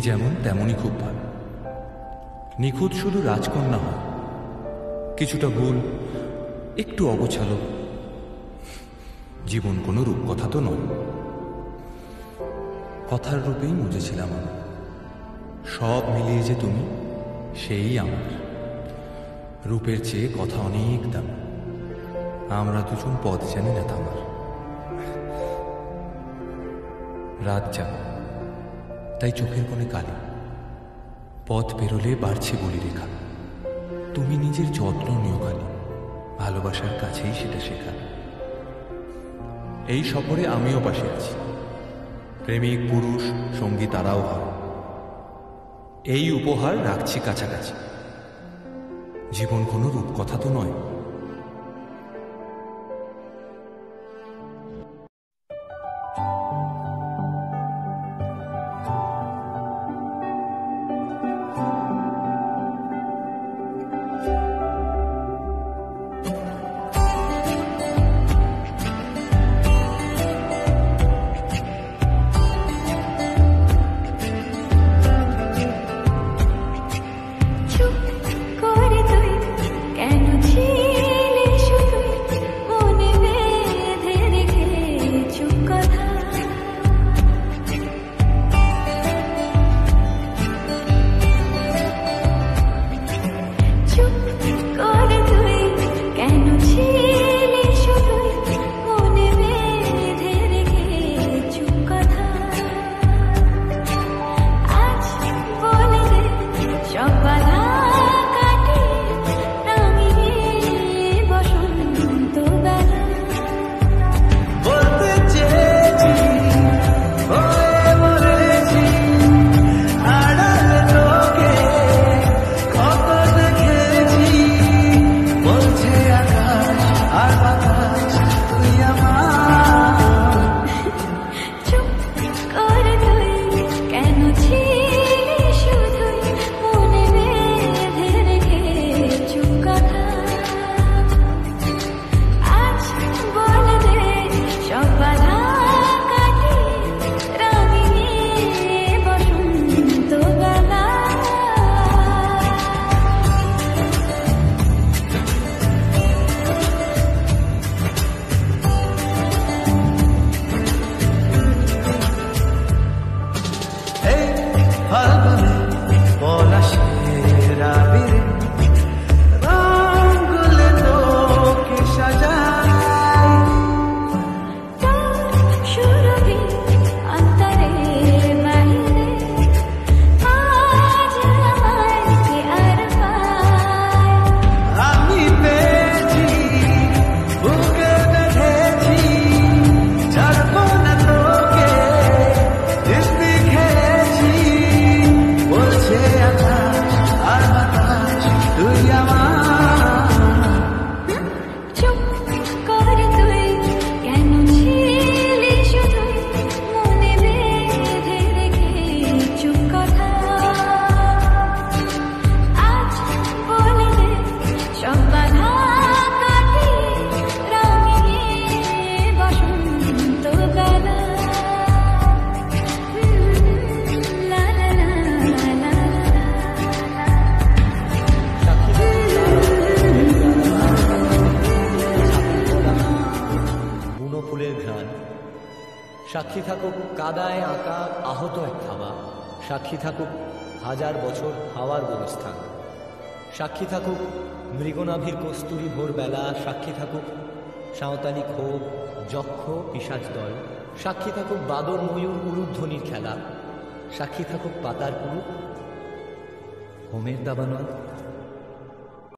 যেমন তেমনই খুব ভালো। নিখুঁত শুধু রাজকন্যা হয়, কিছুটা ভুল, একটু অগোছালো। জীবন কোনো রূপকথা তো নয়। কথার রূপেই মজেছিলাম আমি। সব মিলিয়ে যে তুমি, সেই আমার। রূপের চেয়ে কথা অনেক দাম। আমরা দুজন পথ জানি না থামার। রাত জানা, তাই চোখের কোণে কালি। পথ পেরোলে বাড়ছে বলি রেখা। তুমি নিজের যত্ন নিও খালি, ভালোবাসার কাছেই সেটা শেখা। এই সফরে আমিও পাশে আছি। প্রেমিক পুরুষ সঙ্গী তারাও হয়। এই উপহার রাখছি কাছাকাছি। জীবন কোনো রূপকথা তো নয়। সাক্ষী থাকুক কাদায় আঁকা আহত এক থাবা, সাক্ষী থাকুক হাজার বছর হাওয়ার গোরস্থান, সাক্ষী থাকুক মৃগনাভির কস্তুরী ভোরবেলা, সাক্ষী থাকুক সাঁওতালি ক্ষোভ যক্ষ পিশাচ দল, সাক্ষী থাকুক বাদর ময়ূর উলুধ্বনির খেলা, সাক্ষী থাকুক পাতার কুরুপ হোমের দাবানল।